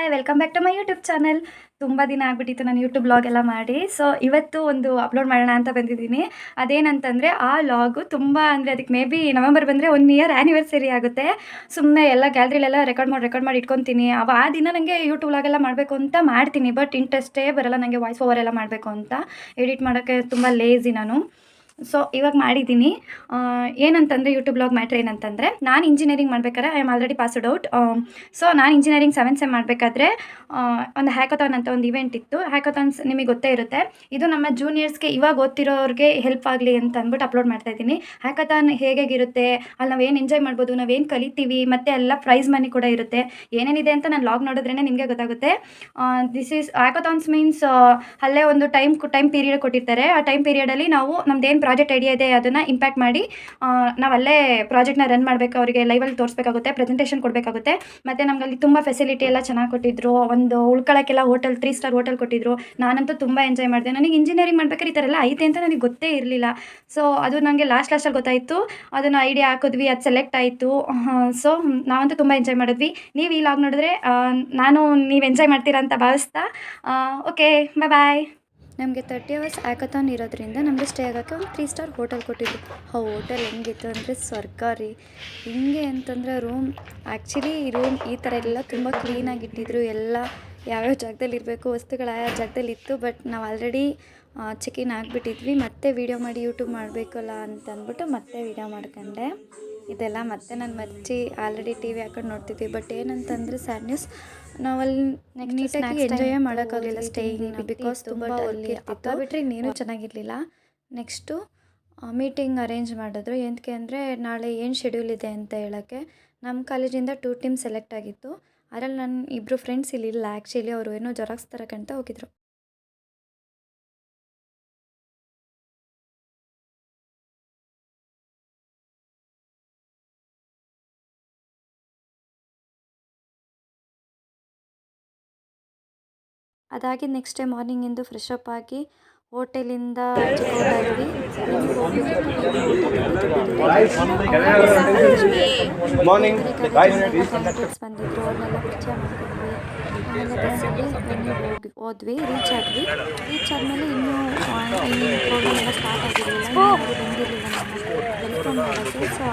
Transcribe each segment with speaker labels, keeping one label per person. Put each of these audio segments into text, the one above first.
Speaker 1: Hi welcome back to my YouTube channel. ತುಂಬ ದಿನ ಆಗಿಬಿಟ್ಟಿತ್ತು ನಾನು ಯೂಟ್ಯೂಬ್ ವ್ಲಾಗ್ ಎಲ್ಲ ಮಾಡಿ. ಸೊ ಇವತ್ತು ಒಂದು ಅಪ್ಲೋಡ್ ಮಾಡೋಣ ಅಂತ ಬಂದಿದ್ದೀನಿ. ಅದೇನಂತಂದರೆ ಆ ವ್ಲಾಗು ತುಂಬ ಅಂದರೆ ಅದಕ್ಕೆ ಮೇ ಬಿ ನವೆಂಬರ್ ಬಂದರೆ 1 ಇಯರ್ ಆ್ಯನಿವರ್ಸರಿ ಆಗುತ್ತೆ. ಸುಮ್ಮನೆ ಎಲ್ಲ ಗ್ಯಾಲರಿಲೆಲ್ಲ ರೆಕಾರ್ಡ್ ಮಾಡಿ ಇಟ್ಕೊತೀನಿ. ಆ ದಿನ ನನಗೆ ಯೂಟ್ಯೂಬ್ ವ್ಲಾಗೆಲ್ಲ ಮಾಡಬೇಕು ಅಂತ ಮಾಡ್ತೀನಿ, ಬಟ್ ಇಂಟ್ರೆಸ್ಟೇ ಬರೋಲ್ಲ ನನಗೆ ವಾಯ್ಸ್ ಓವರ್ ಎಲ್ಲ ಮಾಡಬೇಕು ಅಂತ. ಎಡಿಟ್ ಮಾಡೋಕ್ಕೆ ತುಂಬ ಲೇಝಿ ನಾನು. ಸೊ ಇವಾಗ ಮಾಡಿದ್ದೀನಿ. ಏನಂತಂದರೆ ಯೂಟ್ಯೂಬ್ ವ್ಲಾಗ್ ಮ್ಯಾಟ್ರ್ ಏನಂತಂದರೆ, ನಾನು ಇಂಜಿನಿಯರಿಂಗ್ ಮಾಡ್ಬೇಕಾದ್ರೆ I am already passed out. So ನಾನು ಇಂಜಿನಿಯರಿಂಗ್ 7th ಸೆಮ್ ಮಾಡಬೇಕಾದ್ರೆ ಒಂದು ಹ್ಯಾಕಥಾನ್ ಅಂತ ಒಂದು ಇವೆಂಟ್ ಇತ್ತು. ಹ್ಯಾಕಥಾನ್ಸ್ ನಿಮಗೆ ಗೊತ್ತೇ ಇರುತ್ತೆ. ಇದು ನಮ್ಮ ಜೂನಿಯರ್ಸ್ಗೆ ಇವಾಗ ಓದ್ತಿರೋರಿಗೆ ಹೆಲ್ಪ್ ಆಗಲಿ ಅಂತ ಅಂದ್ಬಿಟ್ಟು ಅಪ್ಲೋಡ್ ಮಾಡ್ತಾಯಿದ್ದೀನಿ. ಹ್ಯಾಕಥಾನ್ ಹೇಗಿರುತ್ತೆ, ಅಲ್ಲಿ ನಾವೇನು ಎಂಜಾಯ್ ಮಾಡ್ಬೋದು, ನಾವೇನು ಕಲಿತೀವಿ, ಮತ್ತು ಎಲ್ಲ ಪ್ರೈಸ್ ಮನಿ ಕೂಡ ಇರುತ್ತೆ. ಏನೇನಿದೆ ಅಂತ ನಾನು ವ್ಲಾಗ್ ನೋಡಿದ್ರೇ ನಿಮಗೆ ಗೊತ್ತಾಗುತ್ತೆ. ದಿಸ್ ಈಸ್ ಹ್ಯಾಕಥಾನ್ಸ್ ಮೀನ್ಸ್ ಅಲ್ಲೇ ಒಂದು ಟೈಮ್ ಪೀರಿಯಡ್ ಕೊಟ್ಟಿರ್ತಾರೆ. ಆ ಟೈಮ್ ಪೀರಿಯಡಲ್ಲಿ ನಾವು ನಮ್ದೇನು ಪ್ರಾಜೆಕ್ಟ್ ಐಡಿಯಾ ಇದೆ ಅದನ್ನು ಇಂಪ್ಯಾಕ್ಟ್ ಮಾಡಿ ನಾವಲ್ಲೇ ಪ್ರಾಜೆಕ್ಟ್ನ ರನ್ ಮಾಡಬೇಕು. ಅವರಿಗೆ ಲೈವಲ್ಲಿ ತೋರಿಸ್ಬೇಕಾಗುತ್ತೆ, ಪ್ರೆಸೆಂಟೇಷನ್ ಕೊಡಬೇಕಾಗುತ್ತೆ. ಮತ್ತು ನಮಗಲ್ಲಿ ತುಂಬ ಫೆಸಿಲಿಟಿ ಎಲ್ಲ ಚೆನ್ನಾಗಿ ಕೊಟ್ಟಿದ್ರು. ಒಂದು ಉಳ್ಕೊಳ್ಳೋಕ್ಕೆಲ್ಲ ಹೋಟೆಲ್ 3 ಸ್ಟಾರ್ ಹೋಟೆಲ್ ಕೊಟ್ಟಿದ್ರು. ನಾನಂತೂ ತುಂಬ ಎಂಜಾಯ್ ಮಾಡಿದೆ. ನನಗೆ ಇಂಜಿನಿಯರಿಂಗ್ ಮಾಡ್ಬೇಕಾದ್ರೆ ಈ ಥರ ಎಲ್ಲ ಐತೆ ಅಂತ ನನಗೆ ಗೊತ್ತೇ ಇರಲಿಲ್ಲ. ಸೊ ಅದು ನನಗೆ ಲಾಸ್ಟಲ್ಲಿ ಗೊತ್ತಾಯಿತು. ಅದನ್ನು ಐಡಿಯಾ ಹಾಕಿದ್ವಿ, ಅದು ಸೆಲೆಕ್ಟ್ ಆಯಿತು. ಸೊ ನಾವಂತೂ ತುಂಬ ಎಂಜಾಯ್ ಮಾಡಿದ್ವಿ. ನೀವು ಈ ವ್ಲಾಗ್ ನೋಡಿದ್ರೆ ನೀವು ಎಂಜಾಯ್ ಮಾಡ್ತೀರಾ ಅಂತ ಭಾವಿಸ್ತಾ ಓಕೆ ಬಾಯ್. ನಮಗೆ 30 hours ಹ್ಯಾಕಥಾನ್ ಇರೋದ್ರಿಂದ ನಮಗೆ ಸ್ಟೇ ಆಗೋಕ್ಕೆ ಒಂದು 3 ಸ್ಟಾರ್ ಹೋಟೆಲ್ ಕೊಟ್ಟಿದ್ರು. ಆ ಹೋಟೆಲ್ ಹೆಂಗಿತ್ತು ಅಂದರೆ ಸ್ವರ್ಗ ರೀ. ಹಿಂಗೆ ಅಂತಂದರೆ ಆ್ಯಕ್ಚುಲಿ ರೂಮ್ ಈ ಥರ ಎಲ್ಲ ತುಂಬ ಕ್ಲೀನಾಗಿಟ್ಟಿದ್ರು. ಎಲ್ಲ ಯಾವ್ಯಾವ ಜಾಗದಲ್ಲಿ ಇರಬೇಕು ವಸ್ತುಗಳು ಆ ಜಾಗದಲ್ಲಿ ಇತ್ತು. ಬಟ್ ನಾವು ಆಲ್ರೆಡಿ ಚೆಕ್-ಇನ್ ಆಗಿಬಿಟ್ಟಿದ್ವಿ. ಮತ್ತೆ ವೀಡಿಯೋ ಮಾಡಿ ಯೂಟ್ಯೂಬ್ ಮಾಡಬೇಕಲ್ಲ ಅಂತ ಅಂದ್ಬಿಟ್ಟು ಮತ್ತೆ ವೀಡಿಯೋ ಮಾಡ್ಕೊಂಡೆ. ಇದೆಲ್ಲ ಮತ್ತೆ ನಾನು ಮರ್ಚಿ ಆಲ್ರೆಡಿ TV ಹಾಕೊಂಡು ನೋಡ್ತಿದ್ವಿ. ಬಟ್ ಏನಂತಂದರೆ ಸ್ಯಾಡ್ ನ್ಯೂಸ್, ನಾವಲ್ಲಿ ನೀಟಾಗಿ ಎಂಜಾಯೇ ಮಾಡೋಕ್ಕಾಗಲಿಲ್ಲ ಸ್ಟೇಯಿಂಗ್, ಬಿಕಾಸ್ ತುಂಬ ವರ್ಕ್ ಬಿಟ್ಟರೆ ಇನ್ನೇನು ಚೆನ್ನಾಗಿರಲಿಲ್ಲ. ನೆಕ್ಸ್ಟು ಮೀಟಿಂಗ್ ಅರೇಂಜ್ ಮಾಡಿದ್ರು. ಏನಕ್ಕೆ ಅಂದರೆ ನಾಳೆ ಏನು ಶೆಡ್ಯೂಲ್ ಇದೆ ಅಂತ ಹೇಳೋಕ್ಕೆ. ನಮ್ಮ ಕಾಲೇಜಿಂದ 2 ಟೀಮ್ ಸೆಲೆಕ್ಟ್ ಆಗಿತ್ತು. ಅದರಲ್ಲಿ ನನ್ನ 2 ಫ್ರೆಂಡ್ಸ್ ಇಲ್ಲಿಲ್ಲ ಆ್ಯಕ್ಚುಲಿ. ಅವರು ಏನೋ ಜೆರಾಕ್ಸ್ ತರಕ್ಕಂತ ಹೋಗಿದ್ರು. ಅದಾಗಿ ನೆಕ್ಸ್ಟ್ ಡೇ ಮಾರ್ನಿಂಗಿಂದು ಫ್ರೆಶ್ ಅಪ್ ಆಗಿ ಹೋಟೆಲಿಂದ ಚೆಕ್ಔಟ್ ಆದ್ವಿ. ಬಂದಿದ್ರು, ಅವ್ರನ್ನೆಲ್ಲ ಪರಿಚಯ ಮಾಡ್ಕೊಂಡ್ವಿ. ಆಮೇಲೆ ಬಸ್ಸಲ್ಲಿ ಹೋದ್ವಿ, ರೀಚ್ ಆದಮೇಲೆ ಇನ್ನೂ ಪ್ರೋಗ್ರಾಮ್ ಎಲ್ಲ ಸ್ಟಾರ್ಟ್ ಆಗಿರಲಿಲ್ಲ, ಬಂದಿರಲಿಲ್ಲ ನಮ್ಮ ವೆಲ್ಕಮ್ ಮಾಡೋಕ್ಕೆ. ಸೊ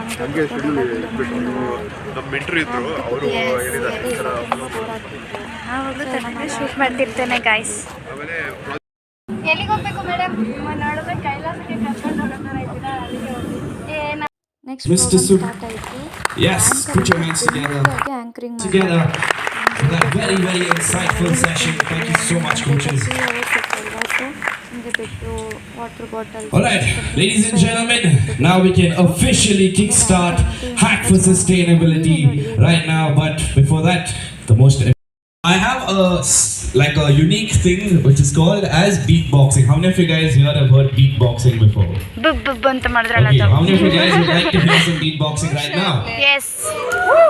Speaker 1: ಹಂಗೆ ಶೂಟ್ ಮಾಡ್ತಿರ್ತೇನೆ ಗಾಯ್ಸ್. ಎಲ್ಲಿಗೆ ಹೋಗ್ಬೇಕು ಮೇಡಮ್? ನೋಡಿದ್ರೆ ಕೈಲಾಸಕ್ಕೆ ಕರ್ಕೊಂಡು ನೆಕ್ಸ್ಟ್ ಸ್ಟಾರ್ಟ್ ಆಯಿತು. Anchoring
Speaker 2: That very insightful session. Thank you so much, coaches. All right, ladies and gentlemen, now we can officially kickstart Hack for Sustainability right now. But before that, I have a unique thing which is called as beatboxing. How many of you guys here have heard beatboxing before? Okay, how many of you guys would like to hear some beatboxing right now?
Speaker 1: Yes.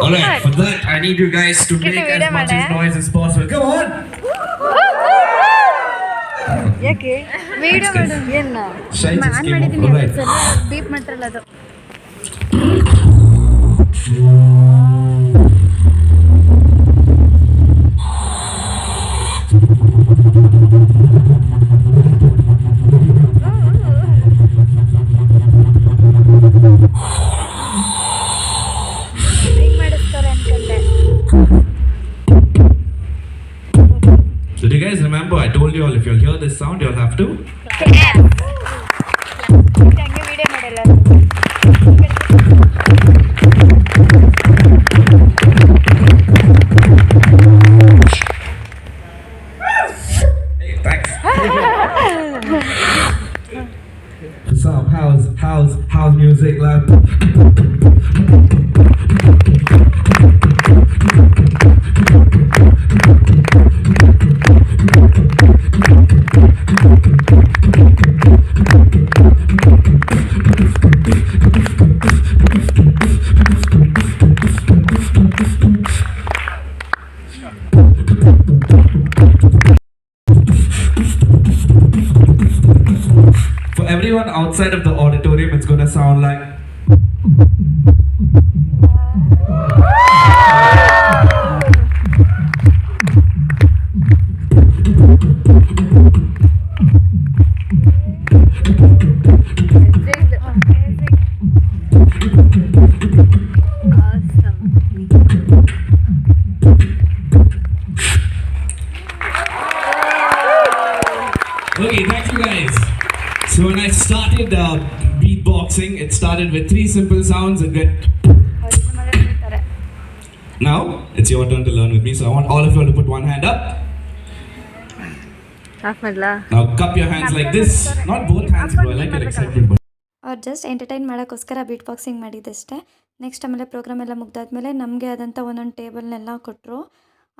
Speaker 2: All right, for that I need you guys to make as much as noise as possible. Come on.
Speaker 1: ಯಾಕೆ video ಮಾಡು ಏನ ನಾನು ಮಾಡಿದ್ದೀನಿ. Beep ಮಾಡ್ತಾರಲ್ಲ ಅದು.
Speaker 2: Did you guys remember? I told you all if you'll hear this sound, you'll have to.
Speaker 1: ಹಂಗೆ video ಮಾಡಲ್ಲ.
Speaker 2: Hey, thanks. Some house music like. For everyone outside of the auditorium, it's going to sound like. So when I started beatboxing, it started with 3 simple sounds and get. Now it's your turn to learn with me. So I want all of you to put one hand up. Now cup your hands like this. Not both hands, bro. I like your excitement. But
Speaker 1: ಅವ್ರು just entertain ಮಾಡೋಕ್ಕೋಸ್ಕರ beat boxing ಮಾಡಿದ್ದಷ್ಟೇ. Next ಆಮೇಲೆ programme ಎಲ್ಲ ಮುಗ್ದಾದ್ಮೇಲೆ ನಮಗೆ ಆದಂಥ ಒಂದೊಂದು ಟೇಬಲ್ನೆಲ್ಲ ಕೊಟ್ಟರು,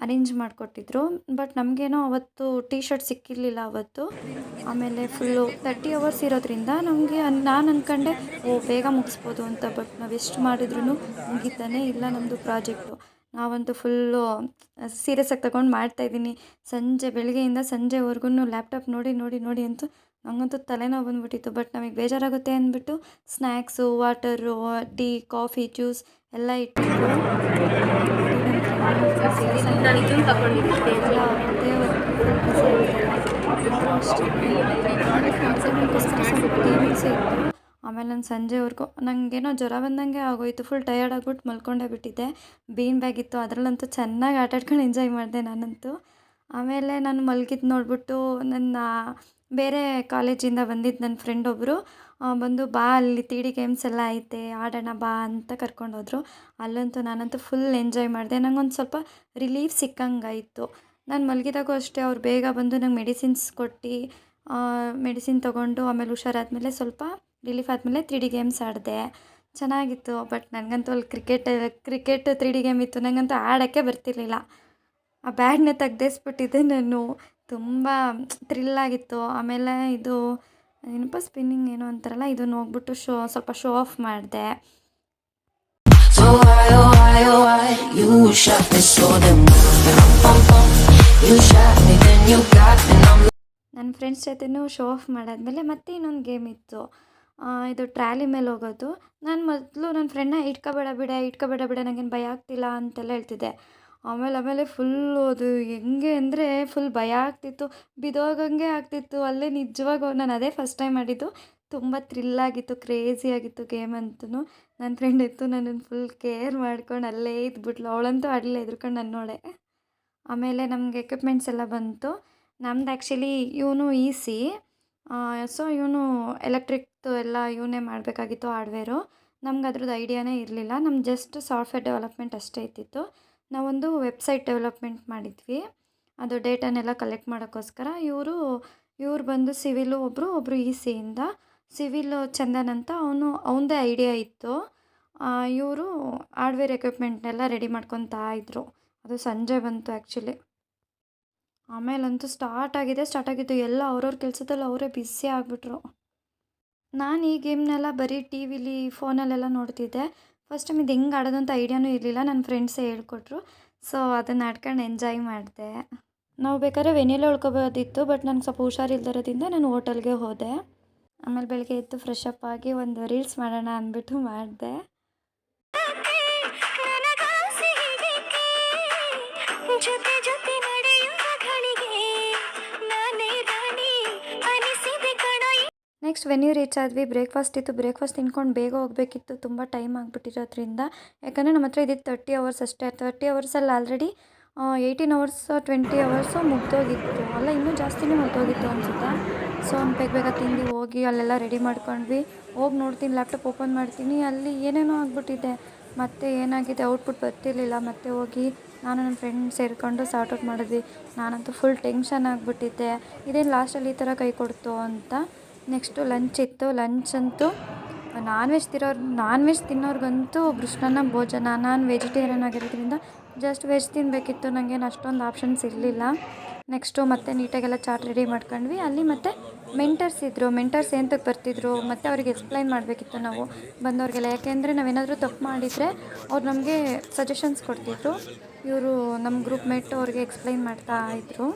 Speaker 1: ಅರೇಂಜ್ ಮಾಡಿಕೊಟ್ಟಿದ್ರು. ಬಟ್ ನಮಗೇನೋ ಅವತ್ತು ಟೀ ಶರ್ಟ್ ಸಿಕ್ಕಿರಲಿಲ್ಲ ಅವತ್ತು. ಆಮೇಲೆ ಫುಲ್ಲು 30 ಅವರ್ಸ್ ಇರೋದ್ರಿಂದ ನಮಗೆ ನಾನು ಅಂದ್ಕೊಂಡೆ ಬೇಗ ಮುಗಿಸ್ಬೋದು ಅಂತ. ಬಟ್ ನಾವು ಎಷ್ಟು ಮಾಡಿದ್ರೂ ಮುಗಿತಾನೇ ಇಲ್ಲ ನಮ್ಮದು ಪ್ರಾಜೆಕ್ಟು. ನಾವಂತೂ ಫುಲ್ಲು ಸೀರಿಯಸ್ಸಾಗಿ ತಗೊಂಡು ಮಾಡ್ತಾಯಿದ್ದೀನಿ. ಬೆಳಗ್ಗೆಯಿಂದ ಸಂಜೆವರೆಗೂ ಲ್ಯಾಪ್ಟಾಪ್ ನೋಡಿ ನೋಡಿ ನೋಡಿ ಅಂತೂ ನನಗಂತೂ ತಲೆನೋವು ಬಂದುಬಿಟ್ಟಿತ್ತು. ಬಟ್ ನಮಗೆ ಬೇಜಾರಾಗುತ್ತೆ ಅಂದ್ಬಿಟ್ಟು snacks, water, tea, coffee, juice ಎಲ್ಲ ಇಟ್ಟಿದ್ರು. ಆಮೇಲೆ ನಾನು ಸಂಜೆವರೆಗೂ ನನಗೇನೋ ಜ್ವರ ಬಂದಂಗೆ ಆಗೋಯಿತು. ಫುಲ್ ಟಯರ್ಡ್ ಆಗಿಬಿಟ್ಟು ಮಲ್ಕೊಂಡೇ ಬಿಟ್ಟಿದ್ದೆ. ಬೀನ್ ಬ್ಯಾಗ್ ಇತ್ತು, ಅದರಲ್ಲಂತೂ ಚೆನ್ನಾಗಿ ಆಟಾಡ್ಕೊಂಡು ಎಂಜಾಯ್ ಮಾಡಿದೆ ನಾನಂತೂ. ಆಮೇಲೆ ನಾನು ಮಲಗಿದ್ದು ನೋಡಿಬಿಟ್ಟು ನನ್ನ ಬೇರೆ ಕಾಲೇಜಿಂದ ಬಂದಿದ್ದು ನನ್ನ ಫ್ರೆಂಡ್ ಒಬ್ಬರು ಬಂದು ಬಾ ಅಲ್ಲಿ 3D ಗೇಮ್ಸ್ ಎಲ್ಲ ಐತೆ ಆಡೋಣ ಬಾ ಅಂತ ಕರ್ಕೊಂಡೋದ್ರು. ಅಲ್ಲಂತೂ ನಾನಂತೂ ಫುಲ್ ಎಂಜಾಯ್ ಮಾಡಿದೆ. ನಂಗೊಂದು ಸ್ವಲ್ಪ ರಿಲೀಫ್ ಸಿಕ್ಕಂಗಾಯಿತು. ನಾನು ಮಲಗಿದಾಗೂ ಅಷ್ಟೇ ಅವ್ರು ಬೇಗ ಬಂದು ನಂಗೆ ಮೆಡಿಸಿನ್ಸ್ ಕೊಟ್ಟು ಮೆಡಿಸಿನ್ ತೊಗೊಂಡು ಆಮೇಲೆ ಹುಷಾರಾದ್ಮೇಲೆ ಸ್ವಲ್ಪ ರಿಲೀಫ್ ಆದಮೇಲೆ 3D ಗೇಮ್ಸ್ ಆಡಿದೆ. ಚೆನ್ನಾಗಿತ್ತು. ಬಟ್ ನನಗಂತೂ ಅಲ್ಲಿ ಕ್ರಿಕೆಟ್ 3D ಗೇಮ್ ಇತ್ತು. ನನಗಂತೂ ಆಡೋಕ್ಕೆ ಬರ್ತಿರ್ಲಿಲ್ಲ. ಆ ಬ್ಯಾಡ್ನ ತೆಗ್ದೇಸ್ಬಿಟ್ಟಿದ್ದೆ ನಾನು. ತುಂಬ ಥ್ರಿಲ್ಲಾಗಿತ್ತು. ಆಮೇಲೆ ಇದು ಏನಪ್ಪ ಸ್ಪಿನ್ನಿಂಗ್ ಏನೋ ಅಂತಾರಲ್ಲ, ಇದನ್ನು ಹೋಗ್ಬಿಟ್ಟು ಸ್ವಲ್ಪ ಶೋ ಆಫ್ ಮಾಡಿದೆ.
Speaker 3: So why, oh why, oh why you shot me so damn well. You shot me then you got me I'm
Speaker 1: ನನ್ನ ಫ್ರೆಂಡ್ಸ್ ಜೊತೆನೂ ಶೋ ಆಫ್ ಮಾಡಾದ್ಮೇಲೆ ಮತ್ತೆ ಇನ್ನೊಂದು ಗೇಮ್ ಇತ್ತು. ಇದು ಟ್ರಾಲಿ ಮೇಲೆ ಹೋಗೋದು. ನಾನು ಮೊದಲು ನನ್ನ ಫ್ರೆಂಡ್ನ ಇಟ್ಕೋಬೇಡ ಬಿಡ ನನಗೇನು ಭಯ ಆಗ್ತಿಲ್ಲ ಅಂತೆಲ್ಲ ಹೇಳ್ತಿದ್ದೆ. ಆಮೇಲೆ ಫುಲ್ಲು ಅದು ಹೆಂಗೆ ಅಂದರೆ ಫುಲ್ ಭಯ ಆಗ್ತಿತ್ತು, ಬಿದ್ದೋಗಂಗೆ ಆಗ್ತಿತ್ತು. ಅಲ್ಲೇ ನಿಜವಾಗೂ ನಾನು ಅದೇ ಫಸ್ಟ್ ಟೈಮ್ ಮಾಡಿದ್ದು. ತುಂಬ ಥ್ರಿಲ್ಲಾಗಿತ್ತು, ಕ್ರೇಜಿಯಾಗಿತ್ತು ಗೇಮ್ ಅಂತೂ. ನನ್ನ ಫ್ರೆಂಡ್ ಇತ್ತು ನನ್ನನ್ನು ಫುಲ್ ಕೇರ್ ಮಾಡ್ಕೊಂಡು ಅಲ್ಲೇ ಇದ್ಬಿಟ್ಲು. ಅವಳಂತೂ ಆಡಲಿಲ್ಲ, ಎದ್ರುಕೊಂಡು ನನ್ನ ನೋಡೆ. ಆಮೇಲೆ ನಮಗೆ ಎಕ್ವಿಪ್ಮೆಂಟ್ಸ್ ಎಲ್ಲ ಬಂತು. ನಮ್ದು ಆ್ಯಕ್ಚುಲಿ ಇವನು ಈಸಿ, ಸೊ ಇವನು ಎಲೆಕ್ಟ್ರಿಕ್ದು ಎಲ್ಲ ಇವನೇ ಮಾಡಬೇಕಾಗಿತ್ತು ಹಾರ್ಡ್ವೇರು. ನಮ್ಗೆ ಅದ್ರದ್ದು ಐಡಿಯಾನೇ ಇರಲಿಲ್ಲ. ನಮ್ಗೆ ಜಸ್ಟ್ ಸಾಫ್ಟ್ವೇರ್ ಡೆವಲಪ್ಮೆಂಟ್ ಅಷ್ಟೇ ಇದ್ದಿತ್ತು. ನಾವೊಂದು ವೆಬ್ಸೈಟ್ ಡೆವಲಪ್ಮೆಂಟ್ ಮಾಡಿದ್ವಿ, ಅದು ಡೇಟಾನೆಲ್ಲ ಕಲೆಕ್ಟ್ ಮಾಡೋಕ್ಕೋಸ್ಕರ. ಇವ್ರು ಬಂದು ಸಿವಿಲು, ಒಬ್ಬರು ಈಸಿಯಿಂದ ಸಿವಿಲ್ ಚಂದನ್ ಅಂತ ಅವನದೇ ಐಡಿಯಾ ಇತ್ತು. ಇವರು ಹಾರ್ಡ್ವೇರ್ ಎಕ್ವಿಪ್ಮೆಂಟ್ನೆಲ್ಲ ರೆಡಿ ಮಾಡ್ಕೊತಾ ಇದ್ದರು. ಅದು ಸಂಜೆ ಬಂತು ಆ್ಯಕ್ಚುಲಿ. ಆಮೇಲಂತೂ ಸ್ಟಾರ್ಟ್ ಆಗಿದ್ದು ಎಲ್ಲ ಅವ್ರವ್ರ ಕೆಲಸದಲ್ಲಿ ಅವರೇ ಬ್ಯುಸಿ ಆಗಿಬಿಟ್ರು. ನಾನು ಈ ಗೇಮ್ನೆಲ್ಲ ಬರೀ ಟಿ ವಿಲಿ ಫೋನಲ್ಲೆಲ್ಲ ನೋಡ್ತಿದ್ದೆ. ಫಸ್ಟ್ ಟೈಮ್ ಇದು ಹೆಂಗೆ ಆಡೋದು ಅಂತ ಐಡಿಯಾನೂ ಇರಲಿಲ್ಲ. ನನ್ನ ಫ್ರೆಂಡ್ಸೇ ಹೇಳ್ಕೊಟ್ರು. ಸೊ ಅದನ್ನು ಆಡ್ಕೊಂಡು ಎಂಜಾಯ್ ಮಾಡಿದೆ. ನಾವು ಬೇಕಾದ್ರೆ ವೆನ್ಯೂಲೇ ಉಳ್ಕೊಬೋದಿತ್ತು, ಬಟ್ ನನಗೆ ಸ್ವಲ್ಪ ಹುಷಾರಿಲ್ದಿರೋದ್ರಿಂದ ನಾನು ಹೋಟೆಲ್ಗೆ ಹೋದೆ. ಆಮೇಲೆ ಬೆಳಗ್ಗೆ ಎದ್ದು ಫ್ರೆಶ್ ಅಪ್ ಆಗಿ ಒಂದು ರೀಲ್ಸ್ ಮಾಡೋಣ ಅಂದ್ಬಿಟ್ಟು ಮಾಡಿದೆ. ನೆಕ್ಸ್ಟ್ ವೆನ್ಯೂ ರೀಚ್ ಆದ್ವಿ. ಬ್ರೇಕ್ಫಾಸ್ಟ್ ಇತ್ತು, ಬ್ರೇಕ್ಫಾಸ್ಟ್ ತಿನ್ಕೊಂಡು ಬೇಗ ಹೋಗಬೇಕಿತ್ತು. ತುಂಬ ಟೈಮ್ ಆಗಿಬಿಟ್ಟಿರೋದ್ರಿಂದ, ಯಾಕಂದರೆ ನಮ್ಮ ಹತ್ರ ಇದ್ದಿದ್ದು 30 ಅವರ್ಸ್ ಅಷ್ಟೇ. 30 ಅವರ್ಸಲ್ಲಿ ಆಲ್ರೆಡಿ 18 ಅವರ್ಸು 20 ಅವರ್ಸು ಮುಗ್ದೋಗಿತ್ತು. ಅಲ್ಲ, ಇನ್ನೂ ಜಾಸ್ತಿನೇ ಮುಗ್ದೋಗಿತ್ತು ಅನಿಸುತ್ತೆ. ಸೊ ಬೇಗ ತಿಂದು ಹೋಗಿ ಅಲ್ಲೆಲ್ಲ ರೆಡಿ ಮಾಡ್ಕೊಂಡ್ವಿ. ಹೋಗಿ ನೋಡ್ತೀನಿ, ಲ್ಯಾಪ್ಟಾಪ್ ಓಪನ್ ಮಾಡ್ತೀನಿ, ಅಲ್ಲಿ ಏನೇನೋ ಆಗಿಬಿಟ್ಟಿದೆ. ಮತ್ತೆ ಏನಾಗಿದೆ ಔಟ್ಪುಟ್ ಬರ್ತಿರ್ಲಿಲ್ಲ. ಮತ್ತೆ ಹೋಗಿ ನಾನು ನನ್ನ ಫ್ರೆಂಡ್ ಸೇರಿಕೊಂಡು ಸಾರ್ಟ್ ಔಟ್ ಮಾಡಿದ್ವಿ. ನಾನಂತೂ ಫುಲ್ ಟೆನ್ಷನ್ ಆಗಿಬಿಟ್ಟಿದ್ದೆ, ಇದೇನು ಲಾಸ್ಟಲ್ಲಿ ಈ ಥರ ಕೈ ಕೊಡ್ತು ಅಂತ. ನೆಕ್ಸ್ಟು ಲಂಚ್ ಇತ್ತು. ಲಂಚ್ ಅಂತೂ ನಾನ್ ವೆಜ್ ತಿನ್ನೋರ್ಗಂತೂ ಕೃಷ್ಣನ ಭೋಜನ. ನಾನು ವೆಜಿಟೇರಿಯನ್ ಆಗಿರೋದ್ರಿಂದ ಜಸ್ಟ್ ವೆಜ್ ತಿನ್ನಬೇಕಿತ್ತು. ನನಗೇನು ಅಷ್ಟೊಂದು ಆಪ್ಷನ್ಸ್ ಇರಲಿಲ್ಲ. ನೆಕ್ಸ್ಟು ಮತ್ತೆ ನೀಟಾಗೆಲ್ಲ ಚಾಟ್ ರೆಡಿ ಮಾಡ್ಕೊಂಡ್ವಿ. ಅಲ್ಲಿ ಮತ್ತು ಮೆಂಟರ್ಸ್ ಇದ್ದರು. ಮೆಂಟರ್ಸ್ ಏನಕ್ಕೆ ಬರ್ತಿದ್ರು, ಮತ್ತು ಅವ್ರಿಗೆ ಎಕ್ಸ್ಪ್ಲೈನ್ ಮಾಡಬೇಕಿತ್ತು ನಾವು ಬಂದವ್ರಿಗೆಲ್ಲ. ಯಾಕೆಂದರೆ ನಾವೇನಾದರೂ ತಪ್ಪು ಮಾಡಿದರೆ ಅವ್ರು ನಮಗೆ ಸಜೆಷನ್ಸ್ ಕೊಡ್ತಿದ್ರು. ಇವರು ನಮ್ಮ ಗ್ರೂಪ್ ಮೇಟ್ ಅವ್ರಿಗೆ ಎಕ್ಸ್ಪ್ಲೈನ್ ಮಾಡ್ತಾ ಇದ್ರು.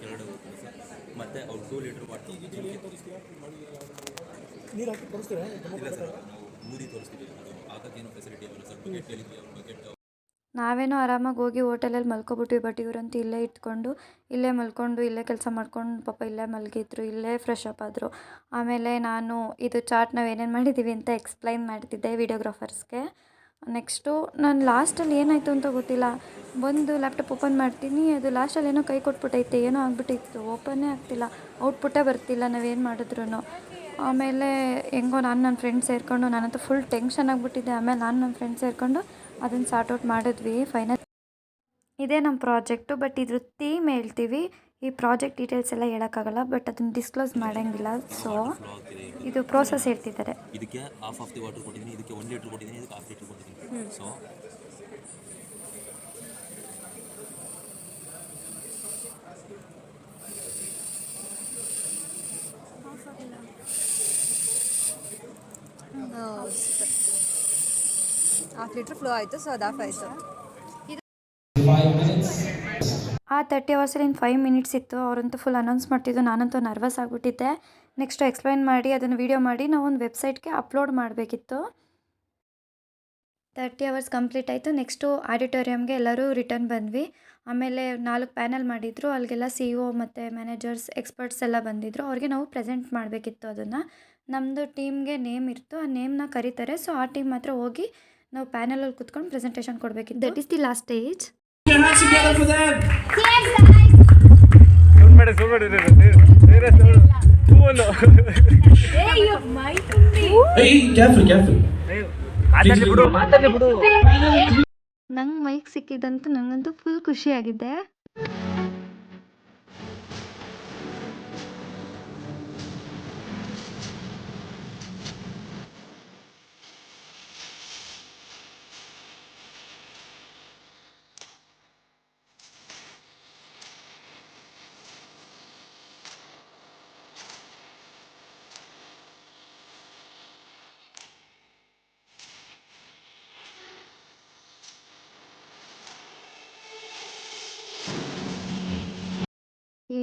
Speaker 1: ನಾವೇನೋ ಆರಾಮಾಗಿ ಹೋಗಿ ಹೋಟೆಲಲ್ಲಿ ಮಲ್ಕೊಬಿಟ್ವಿ. ಬಟ್ ಇವರಂತೂ ಇಲ್ಲೇ ಮಲ್ಕೊಂಡು ಇಲ್ಲೇ ಕೆಲಸ ಮಾಡ್ಕೊಂಡು ಪಾಪ ಇಲ್ಲೇ ಮಲಗಿದ್ರು, ಇಲ್ಲೇ ಫ್ರೆಶ್ ಅಪ್ ಆದರು. ಆಮೇಲೆ ನಾನು ಇದು ಚಾಟ್ ನಾವು ಏನೇನು ಮಾಡಿದ್ದೀವಿ ಅಂತ ಎಕ್ಸ್ಪ್ಲೈನ್ ಮಾಡ್ತಿದ್ದೆ ವಿಡಿಯೋಗ್ರಾಫರ್ಸ್ಗೆ. ನೆಕ್ಸ್ಟು ನಾನು ಲಾಸ್ಟಲ್ಲಿ ಏನಾಯಿತು ಅಂತ ಗೊತ್ತಿಲ್ಲ, ಬಂದು ಲ್ಯಾಪ್ಟಾಪ್ ಓಪನ್ ಮಾಡ್ತೀನಿ, ಅದು ಲಾಸ್ಟಲ್ಲಿ ಏನೋ ಕೈ ಕೊಟ್ಬಿಟ್ಟೈತೆ, ಏನೋ ಆಗಿಬಿಟ್ಟಿತ್ತು, ಓಪನ್ನೇ ಆಗ್ತಿಲ್ಲ, ಔಟ್ಪುಟ್ಟೇ ಬರ್ತಿಲ್ಲ ನಾವೇನು ಮಾಡಿದ್ರು. ಆಮೇಲೆ ಹೆಂಗೋ ನಾನು ನನ್ನ ಫ್ರೆಂಡ್ಸ್ ಸೇರಿಕೊಂಡು ನಾನಂತೂ ಫುಲ್ ಟೆನ್ಷನ್ ಆಗಿಬಿಟ್ಟಿದ್ದೆ. ಆಮೇಲೆ ನಾನು ನನ್ನ ಫ್ರೆಂಡ್ಸ್ ಸೇರಿಕೊಂಡು ಅದನ್ನು ಸಾರ್ಟ್ ಔಟ್ ಮಾಡಿದ್ವಿ ಫೈನಲ್. ಇದೇ ನಮ್ಮ ಪ್ರಾಜೆಕ್ಟು. ಬಟ್ ಇದ್ರ ಥೀಮ್ ಹೇಳ್ತೀವಿ. ಈ ಪ್ರಾಜೆಕ್ಟ್ ಡೀಟೇಲ್ಸ್ ಎಲ್ಲ ಹೇಳೋಕ್ಕಾಗಲ್ಲ, ಬಟ್ ಅದನ್ನು ಡಿಸ್ಕ್ಲೋಸ್ ಮಾಡೋಂಗಿಲ್ಲ. ಸೊ ಇದು ಪ್ರೋಸೆಸ್ ಹೇಳ್ತಿದ್ದಾರೆ.
Speaker 4: ಇದಕ್ಕೆ ಹಾಫ್ ಆಫ್ ದಿ ವಾಟರ್ ಕೊಟ್ಟಿದ್ದೀನಿ, ಇದಕ್ಕೆ 1 ಲೀಟ್ರ್ ಕೊಟ್ಟಿದ್ದೀನಿ, ಇದಕ್ಕೆ ಹಾಫ್ ಲೀಟ್ರ್ ಕೊಟ್ಟಿದ್ದೀನಿ. ಸೊ
Speaker 5: ಹಾಫ್ ಲೀಟ್ರ್ ಫ್ಲೋ ಆಯಿತು, ಸೊ ಅದು ಆಫ್ ಆಯಿತು.
Speaker 1: ಆ 30 ಅವರ್ಸಲ್ಲಿ ಇನ್ನು 5 ಮಿನಿಟ್ಸ್ ಇತ್ತು. ಅವರಂತೂ ಫುಲ್ ಅನೌನ್ಸ್ ಮಾಡ್ತಿದ್ದು. ನಾನಂತೂ ನರ್ವಸ್ ಆಗಿಬಿಟ್ಟಿದ್ದೆ. ನೆಕ್ಸ್ಟು ಎಕ್ಸ್ಪ್ಲೈನ್ ಮಾಡಿ ಅದನ್ನು ವೀಡಿಯೋ ಮಾಡಿ ನಾವು ಒಂದು ವೆಬ್ಸೈಟ್ಗೆ ಅಪ್ಲೋಡ್ ಮಾಡಬೇಕಿತ್ತು. 30 ಅವರ್ಸ್ ಕಂಪ್ಲೀಟ್ ಆಯಿತು. ನೆಕ್ಸ್ಟು ಆಡಿಟೋರಿಯಮ್ಗೆ ಎಲ್ಲರೂ ರಿಟರ್ನ್ ಬಂದ್ವಿ. ಆಮೇಲೆ 4 ಪ್ಯಾನಲ್ ಮಾಡಿದರು. ಅಲ್ಲಿಗೆಲ್ಲ CEO ಮತ್ತು ಮ್ಯಾನೇಜರ್ಸ್, ಎಕ್ಸ್ಪರ್ಟ್ಸ್ ಎಲ್ಲ ಬಂದಿದ್ದರು. ಅವ್ರಿಗೆ ನಾವು ಪ್ರೆಸೆಂಟ್ ಮಾಡಬೇಕಿತ್ತು. ಅದನ್ನು ನಮ್ಮದು ಟೀಮ್ಗೆ ನೇಮ್ ಇತ್ತು, ಆ ನೇಮ್ನ ಕರೀತಾರೆ. ಸೊ ಆ ಟೀಮ್ ಮಾತ್ರ ಹೋಗಿ ನಾವು ಪ್ಯಾನಲಲ್ಲಿ ಕುತ್ಕೊಂಡು ಪ್ರೆಸೆಂಟೇಷನ್ ಕೊಡಬೇಕಿತ್ತು. That is the last stage.
Speaker 2: Your hands together for them. Hey, careful.
Speaker 1: ನಂಗೆ ಮೈಕ್ ಸಿಕ್ಕಿದಂತೂ ನನಗಂತೂ ಫುಲ್ ಖುಷಿಯಾಗಿದೆ.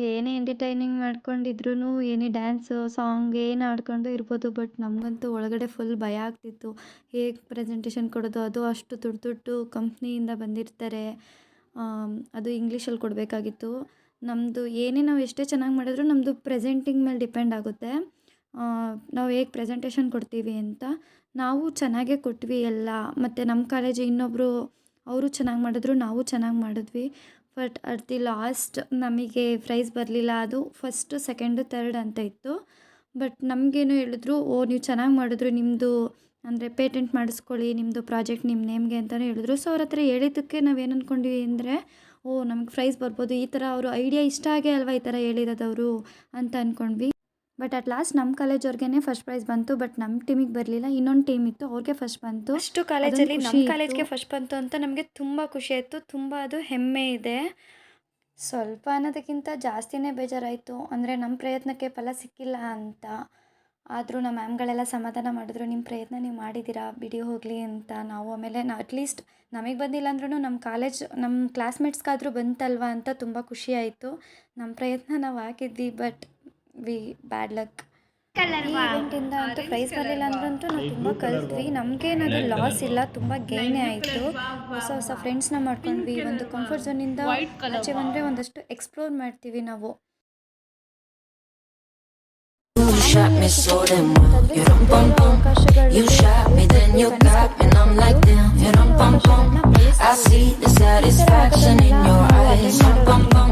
Speaker 1: ಏನೇ ಎಂಟರ್ಟೈನಿಂಗ್ ಮಾಡ್ಕೊಂಡಿದ್ರು, ಏನೇ ಡ್ಯಾನ್ಸು ಸಾಂಗ್ ಏನು ಆಡ್ಕೊಂಡು ಇರ್ಬೋದು. ಬಟ್ ನಮಗಂತೂ ಒಳಗಡೆ ಫುಲ್ ಭಯ ಆಗ್ತಿತ್ತು. ಹೇಗೆ ಪ್ರೆಸೆಂಟೇಷನ್ ಕೊಡೋದು, ಅದು ಅಷ್ಟು ದೊಡ್ಡ ಕಂಪ್ನಿಯಿಂದ ಬಂದಿರ್ತಾರೆ. ಅದು ಇಂಗ್ಲೀಷಲ್ಲಿ ಕೊಡಬೇಕಾಗಿತ್ತು. ನಮ್ಮದು ಏನೇ ನಾವು ಎಷ್ಟೇ ಚೆನ್ನಾಗಿ ಮಾಡಿದ್ರು ನಮ್ಮದು ಪ್ರೆಸೆಂಟಿಂಗ್ ಮೇಲೆ ಡಿಪೆಂಡ್ ಆಗುತ್ತೆ. ನಾವು ಹೇಗೆ ಪ್ರೆಸೆಂಟೇಷನ್ ಕೊಡ್ತೀವಿ ಅಂತ. ನಾವು ಚೆನ್ನಾಗೇ ಕೊಟ್ವಿ ಎಲ್ಲ. ಮತ್ತು ನಮ್ಮ ಕಾಲೇಜ್ ಇನ್ನೊಬ್ಬರು ಅವರು ಚೆನ್ನಾಗಿ ಮಾಡಿದ್ರು, ನಾವು ಚೆನ್ನಾಗಿ ಮಾಡಿದ್ವಿ. ಬಟ್ ಅಟ್ ದಿ ಲಾಸ್ಟ್ ನಮಗೆ ಪ್ರೈಸ್ ಬರಲಿಲ್ಲ. ಅದು ಫಸ್ಟು, ಸೆಕೆಂಡು, ಥರ್ಡ್ ಅಂತ ಇತ್ತು. ಬಟ್ ನಮಗೇನು ಹೇಳಿದ್ರು, ನೀವು ಚೆನ್ನಾಗಿ ಮಾಡಿದ್ರು, ನಿಮ್ಮದು ಅಂದರೆ ಪೇಟೆಂಟ್ ಮಾಡಿಸ್ಕೊಳ್ಳಿ, ನಿಮ್ಮದು ಪ್ರಾಜೆಕ್ಟ್ ನಿಮ್ಮ ನೇಮ್ಗೆ ಅಂತಲೇ ಹೇಳಿದ್ರು. ಸೊ ಅವ್ರ ಹತ್ರ ಹೇಳಿದ್ದಕ್ಕೆ ನಾವೇನು ಅಂದ್ಕೊಂಡ್ವಿ ಅಂದರೆ, ನಮಗೆ ಪ್ರೈಸ್ ಬರ್ಬೋದು, ಈ ಥರ ಅವರು ಐಡಿಯಾ ಇಷ್ಟ ಆಗೇ ಅಲ್ವಾ ಈ ಥರ ಹೇಳಿರೋದವರು ಅಂತ ಅಂದ್ಕೊಂಡ್ವಿ. ಬಟ್ ಅಟ್ ಲಾಸ್ಟ್ ನಮ್ಮ ಕಾಲೇಜವ್ರಿಗೇ ಫಸ್ಟ್ ಪ್ರೈಸ್ ಬಂತು. ಬಟ್ ನಮ್ಮ ಟೀಮಿಗೆ ಬರಲಿಲ್ಲ, ಇನ್ನೊಂದು ಟೀಮ್ ಇತ್ತು, ಅವ್ರಿಗೆ ಫಸ್ಟ್ ಬಂತು. ಅಷ್ಟು ಕಾಲೇಜಲ್ಲಿ ನಮ್ಮ ಕಾಲೇಜ್ಗೆ ಫಸ್ಟ್ ಬಂತು ಅಂತ ನಮಗೆ ತುಂಬ ಖುಷಿ ಆಯಿತು. ತುಂಬ ಅದು ಹೆಮ್ಮೆ ಇದೆ. ಸ್ವಲ್ಪ ಅನ್ನೋದಕ್ಕಿಂತ ಜಾಸ್ತಿನೇ ಬೇಜಾರಾಯಿತು. ಅಂದರೆ ನಮ್ಮ ಪ್ರಯತ್ನಕ್ಕೆ ಫಲ ಸಿಕ್ಕಿಲ್ಲ ಅಂತ. ಆದರೂ ನಮ್ಮ ಮ್ಯಾಮ್ಗಳೆಲ್ಲ ಸಮಾಧಾನ ಮಾಡಿದ್ರು, ನಿಮ್ಮ ಪ್ರಯತ್ನ ನೀವು ಮಾಡಿದ್ದೀರಾ, ಬಿಡಿ ಹೋಗಲಿ ಅಂತ. ನಾವು ಆಮೇಲೆ ಅಟ್ಲೀಸ್ಟ್ ನಮಗೆ ಬಂದಿಲ್ಲ ಅಂದ್ರೂ ನಮ್ಮ ಕಾಲೇಜ್, ನಮ್ಮ ಕ್ಲಾಸ್ಮೇಟ್ಸ್ಗಾದರೂ ಬಂತಲ್ವ ಅಂತ ತುಂಬ ಖುಷಿ ಆಯಿತು. ನಮ್ಮ ಪ್ರಯತ್ನ ನಾವು ಹಾಕಿದ್ವಿ. But bad luck. ಈ ಇವೆಂಟಿಂದ ಅಂತೂ ಪ್ರೈಸ್ ಬರಲಿಲ್ಲ ಅಂದ್ರಂತೂ ನಾವು ತುಂಬ ಕಲಿತ್ವಿ. ನಮಗೇನದು ಲಾಸ್ ಇಲ್ಲ, ತುಂಬ ಗೇನೇ ಆಯಿತು. ಹೊಸ ಫ್ರೆಂಡ್ಸ್ನ ಮಾಡ್ಕೊಂಡ್ವಿ. ಒಂದು ಕಂಫರ್ಟ್ ಝೋನಿಂದ ಆಚೆ ಬಂದರೆ ಒಂದಷ್ಟು ಎಕ್ಸ್ಪ್ಲೋರ್ ಮಾಡ್ತೀವಿ ನಾವು.
Speaker 3: You shot me so damn well. You dum bum bum. You shot me, then you got me, and I'm like damn. You dum bum bum. I see the satisfaction in your eyes. Dum bum bum.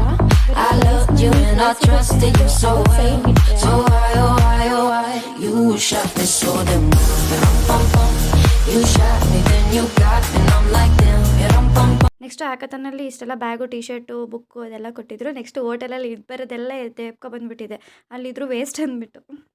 Speaker 3: I loved you and I trusted you so well. So why, oh why, oh why? You shot me so damn well. You dum bum bum. You shot me, then you got me, and I'm like damn. You dum bum bum.
Speaker 1: Next ಹ್ಯಾಕಥಾನಲ್ಲಿ ಇಷ್ಟೆಲ್ಲ bag, T shirt, book ಅದೆಲ್ಲ ಕೊಟ್ಟಿದ್ರು. Next ಹೋಟೆಲಲ್ಲಿ ಇದು ಬರೋದೆಲ್ಲ ಎತ್ಕೊ ಬಂದುಬಿಟ್ಟಿದೆ. ಅಲ್ಲಿದ್ರು waste ಅಂದ್ಬಿಟ್ಟು.